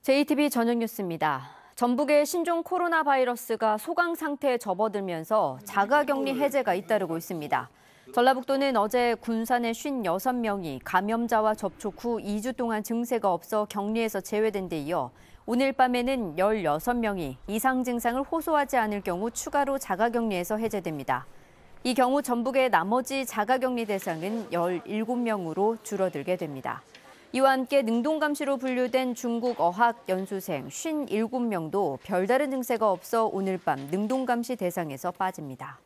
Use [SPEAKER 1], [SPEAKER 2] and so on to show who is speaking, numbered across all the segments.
[SPEAKER 1] JTBC 저녁 뉴스입니다. 전북의 신종 코로나 바이러스가 소강 상태에 접어들면서 자가격리 해제가 잇따르고 있습니다. 전라북도는 어제 군산의 56명이 감염자와 접촉 후 2주 동안 증세가 없어 격리에서 제외된 데 이어 오늘 밤에는 16명이 이상 증상을 호소하지 않을 경우 추가로 자가격리에서 해제됩니다. 이 경우 전북의 나머지 자가격리 대상은 17명으로 줄어들게 됩니다. 이와 함께 능동감시로 분류된 중국 어학 연수생 57명도 별다른 증세가 없어 오늘 밤 능동감시 대상에서 빠집니다.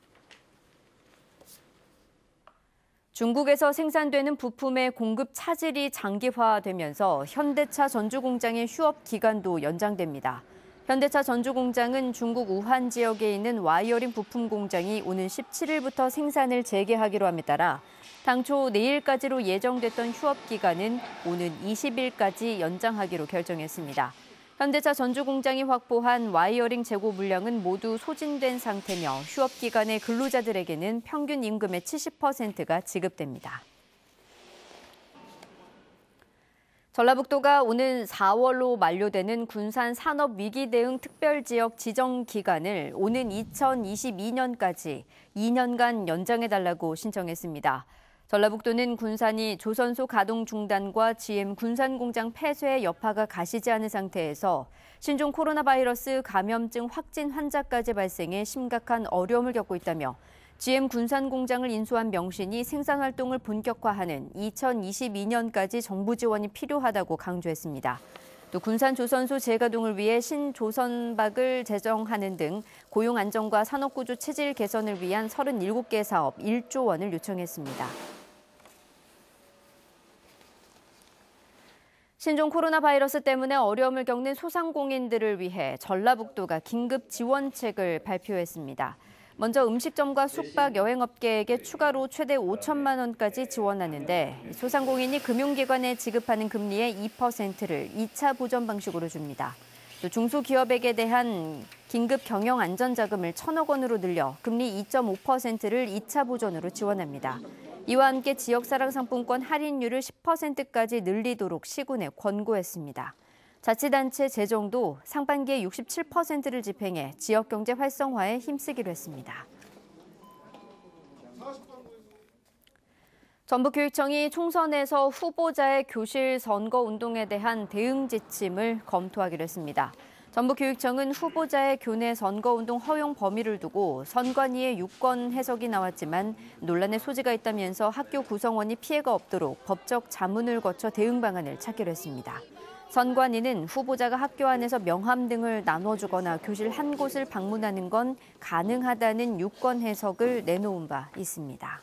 [SPEAKER 1] 중국에서 생산되는 부품의 공급 차질이 장기화되면서 현대차 전주공장의 휴업 기간도 연장됩니다. 현대차 전주공장은 중국 우한 지역에 있는 와이어링 부품 공장이 오는 17일부터 생산을 재개하기로 함에 따라 당초 내일까지로 예정됐던 휴업 기간은 오는 20일까지 연장하기로 결정했습니다. 현대차 전주공장이 확보한 와이어링 재고 물량은 모두 소진된 상태며 휴업 기간에 근로자들에게는 평균 임금의 70%가 지급됩니다. 전라북도가 오는 4월로 만료되는 군산 산업위기 대응 특별지역 지정 기간을 오는 2022년까지 2년간 연장해달라고 신청했습니다. 전라북도는 군산이 조선소 가동 중단과 GM 군산공장 폐쇄의 여파가 가시지 않은 상태에서 신종 코로나 바이러스 감염증 확진 환자까지 발생해 심각한 어려움을 겪고 있다며 GM 군산공장을 인수한 명신이 생산활동을 본격화하는 2022년까지 정부 지원이 필요하다고 강조했습니다. 또 군산 조선소 재가동을 위해 신조선박을 제정하는 등 고용 안정과 산업구조 체질 개선을 위한 37개 사업 1조 원을 요청했습니다. 신종 코로나 바이러스 때문에 어려움을 겪는 소상공인들을 위해 전라북도가 긴급 지원책을 발표했습니다. 먼저 음식점과 숙박, 여행업계에게 추가로 최대 5천만 원까지 지원하는데 소상공인이 금융기관에 지급하는 금리의 2%를 2차 보전 방식으로 줍니다. 또 중소기업에게 대한 긴급 경영안전자금을 1,000억 원으로 늘려 금리 2.5%를 2차 보전으로 지원합니다. 이와 함께 지역사랑 상품권 할인율을 10%까지 늘리도록 시군에 권고했습니다. 자치단체 재정도 상반기에 67%를 집행해 지역경제 활성화에 힘쓰기로 했습니다. 전북교육청이 총선에서 후보자의 교실 선거 운동에 대한 대응 지침을 검토하기로 했습니다. 전북교육청은 후보자의 교내 선거운동 허용 범위를 두고 선관위의 유권 해석이 나왔지만 논란의 소지가 있다면서 학교 구성원이 피해가 없도록 법적 자문을 거쳐 대응 방안을 찾기로 했습니다. 선관위는 후보자가 학교 안에서 명함 등을 나눠주거나 교실 한 곳을 방문하는 건 가능하다는 유권 해석을 내놓은 바 있습니다.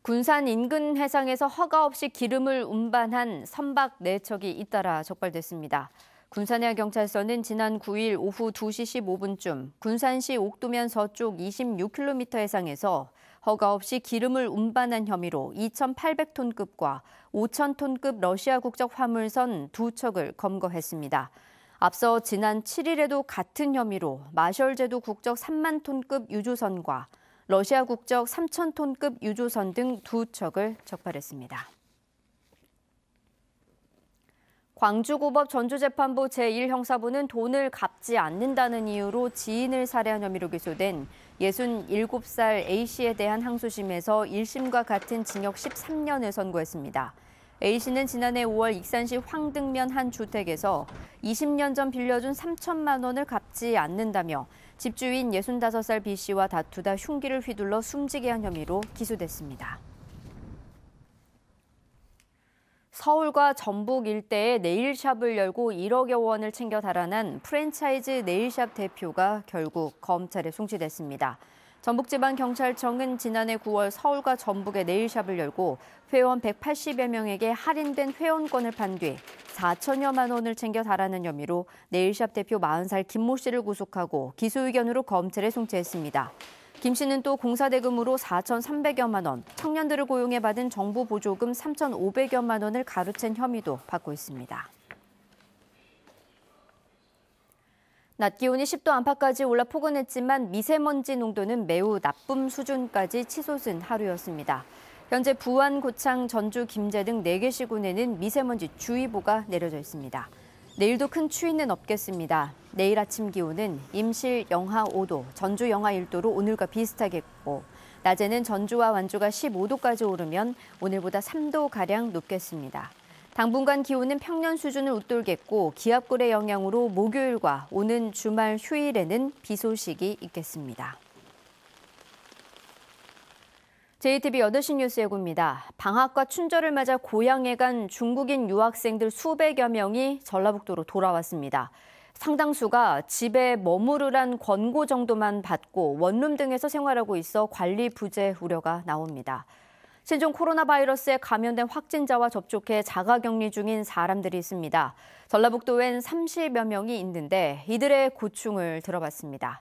[SPEAKER 1] 군산 인근 해상에서 허가 없이 기름을 운반한 선박 4척이 잇따라 적발됐습니다. 군산해양경찰서는 지난 9일 오후 2시 15분쯤 군산시 옥도면 서쪽 26km 해상에서 허가 없이 기름을 운반한 혐의로 2,800톤급과 5,000톤급 러시아 국적 화물선 2척을 검거했습니다. 앞서 지난 7일에도 같은 혐의로 마셜제도 국적 3만 톤급 유조선과 러시아 국적 3,000톤급 유조선 등 2척을 적발했습니다. 광주고법 전주재판부 제1형사부는 돈을 갚지 않는다는 이유로 지인을 살해한 혐의로 기소된 67살 A씨에 대한 항소심에서 1심과 같은 징역 13년을 선고했습니다. A씨는 지난해 5월 익산시 황등면 한 주택에서 20년 전 빌려준 3천만 원을 갚지 않는다며 집주인 65살 B씨와 다투다 흉기를 휘둘러 숨지게 한 혐의로 기소됐습니다. 서울과 전북 일대에 네일샵을 열고 1억여 원을 챙겨 달아난 프랜차이즈 네일샵 대표가 결국 검찰에 송치됐습니다. 전북지방경찰청은 지난해 9월 서울과 전북에 네일샵을 열고 회원 180여 명에게 할인된 회원권을 판 뒤 4천여만 원을 챙겨 달아난 혐의로 네일샵 대표 40살 김모 씨를 구속하고 기소 의견으로 검찰에 송치했습니다. 김 씨는 또 공사대금으로 4,300여만 원, 청년들을 고용해 받은 정부 보조금 3,500여만 원을 가로챈 혐의도 받고 있습니다. 낮 기온이 10도 안팎까지 올라 포근했지만 미세먼지 농도는 매우 나쁨 수준까지 치솟은 하루였습니다. 현재 부안, 고창, 전주, 김제 등 4개 시군에는 미세먼지 주의보가 내려져 있습니다. 내일도 큰 추위는 없겠습니다. 내일 아침 기온은 임실 영하 5도, 전주 영하 1도로 오늘과 비슷하겠고, 낮에는 전주와 완주가 15도까지 오르면 오늘보다 3도가량 높겠습니다. 당분간 기온은 평년 수준을 웃돌겠고 기압골의 영향으로 목요일과 오는 주말 휴일에는 비 소식이 있겠습니다. JTBC 8시 뉴스 예고입니다. 방학과 춘절을 맞아 고향에 간 중국인 유학생들 수백여 명이 전라북도로 돌아왔습니다. 상당수가 집에 머무르란 권고 정도만 받고 원룸 등에서 생활하고 있어 관리 부재 우려가 나옵니다. 신종 코로나 바이러스에 감염된 확진자와 접촉해 자가격리 중인 사람들이 있습니다. 전라북도엔 30여 명이 있는데 이들의 고충을 들어봤습니다.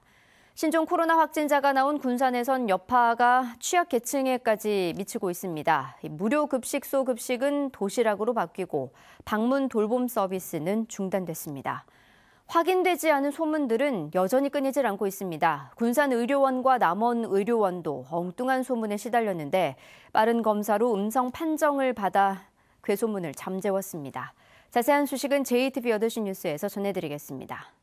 [SPEAKER 1] 신종 코로나 확진자가 나온 군산에선 여파가 취약계층에까지 미치고 있습니다. 무료 급식소 급식은 도시락으로 바뀌고 방문 돌봄 서비스는 중단됐습니다. 확인되지 않은 소문들은 여전히 끊이질 않고 있습니다. 군산 의료원과 남원 의료원도 엉뚱한 소문에 시달렸는데 빠른 검사로 음성 판정을 받아 괴소문을 잠재웠습니다. 자세한 소식은 JTBC 8시 뉴스에서 전해드리겠습니다.